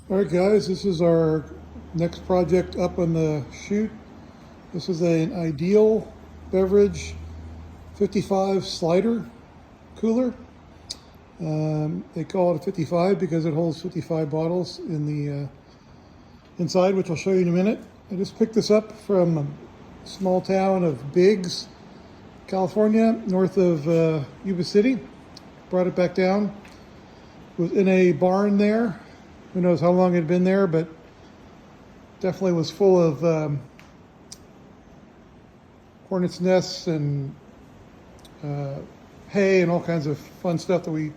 All right, guys, this is our next project up on the chute. This is an Ideal Beverage 55 slider cooler. They call it a 55 because it holds 55 bottles in the inside, which I'll show you in a minute. I just picked this up from a small town of Biggs, California, north of Yuba City. Brought it back down. It was in a barn there. Who knows how long it had been there, but definitely was full of hornets' nests and hay and all kinds of fun stuff that we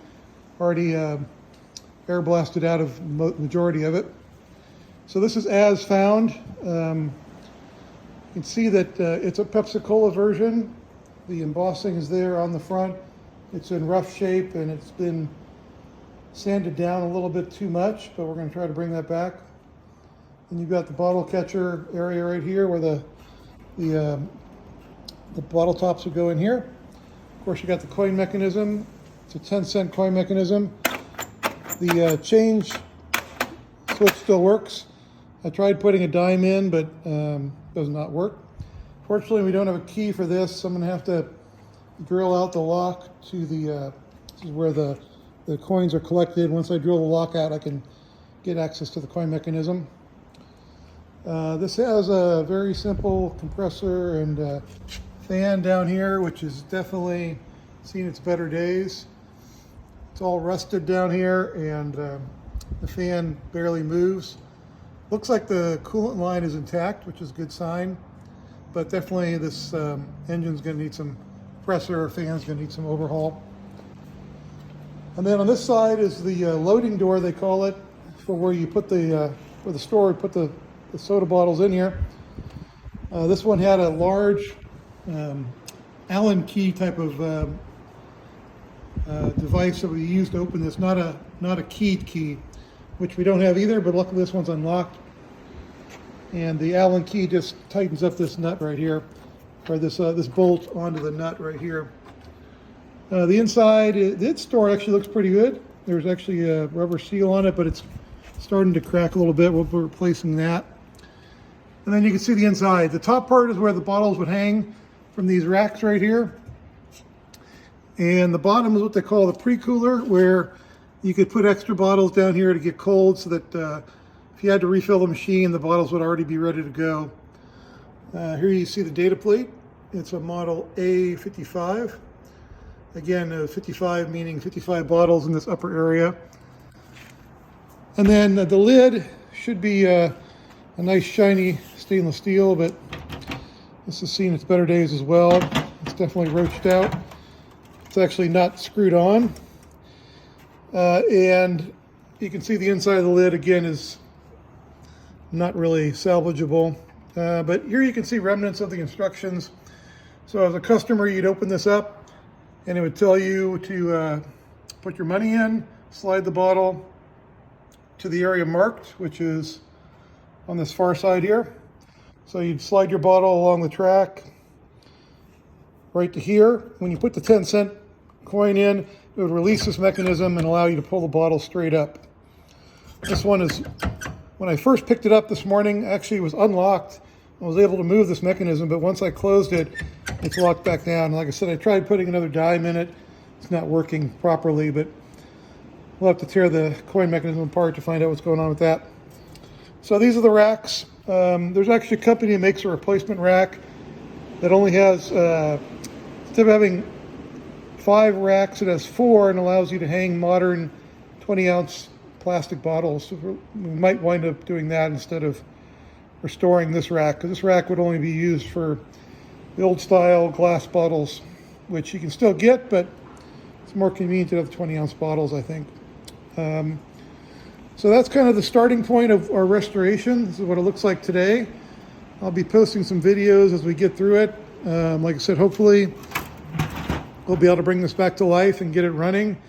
already air blasted out of majority of it. So this is as found. You can see that it's a Pepsi-Cola version. The embossing is there on the front. It's in rough shape and it's been sanded down a little bit too much, but we're going to try to bring that back. And you've got the bottle catcher area right here where the bottle tops would go in here. Of course, you got the coin mechanism. It's a 10-cent coin mechanism. The change switch still works. I tried putting a dime in, but does not work. Fortunately, we don't have a key for this, so I'm going to have to drill out the lock to the, this is where the coins are collected. Once I drill the lock out, I can get access to the coin mechanism. This has a very simple compressor and fan down here, which is definitely seen its better days. It's all rusted down here and the fan barely moves. Looks like the coolant line is intact, which is a good sign, but definitely this engine's gonna need some compressor or fan's gonna need some overhaul. And then on this side is the loading door, they call it, for where you put the, where the store would put the soda bottles in here. This one had a large Allen key type of device that we used to open this, not a keyed key, which we don't have either, but luckily this one's unlocked. And the Allen key just tightens up this nut right here, or this bolt onto the nut right here. The inside, its door actually looks pretty good. There's actually a rubber seal on it, but it's starting to crack a little bit. We'll be replacing that. And then you can see the inside. The top part is where the bottles would hang from these racks right here. And the bottom is what they call the pre-cooler, where you could put extra bottles down here to get cold so that if you had to refill the machine, the bottles would already be ready to go. Here you see the data plate. It's a model A55. Again, 55 meaning 55 bottles in this upper area. And then the lid should be a nice shiny stainless steel, but this has seen its better days as well. It's definitely roached out. It's actually not screwed on. And you can see the inside of the lid again is not really salvageable. But here you can see remnants of the instructions. So as a customer, you'd open this up and it would tell you to put your money in, slide the bottle to the area marked, which is on this far side here. So you'd slide your bottle along the track right to here. When you put the 10-cent coin in, it would release this mechanism and allow you to pull the bottle straight up. This one is, when I first picked it up this morning, actually it was unlocked. I was able to move this mechanism, but once I closed it, it's locked back down. Like I said, I tried putting another dime in it. It's not working properly, but we'll have to tear the coin mechanism apart to find out what's going on with that. So these are the racks. There's actually a company that makes a replacement rack that only has, instead of having 5 racks, it has 4 and allows you to hang modern 20-ounce plastic bottles. So we might wind up doing that instead of restoring this rack, because this rack would only be used for the old style glass bottles, which you can still get, but it's more convenient to have 20-ounce bottles, I think. So that's kind of the starting point of our restoration. This is what it looks like today. I'll be posting some videos as we get through it. Like I said, hopefully we'll be able to bring this back to life and get it running.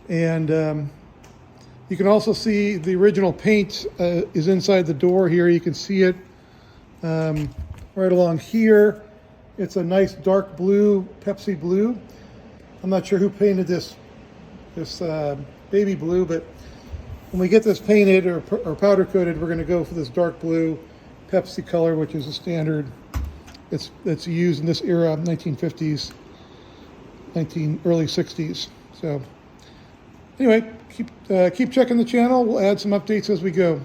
And you can also see the original paint is inside the door here. You can see it right along here. It's a nice dark blue, Pepsi blue. I'm not sure who painted this baby blue, but when we get this painted or powder coated, we're going to go for this dark blue Pepsi color, which is a standard. It's used in this era, 1950s, early 60s. So anyway, keep checking the channel. We'll add some updates as we go.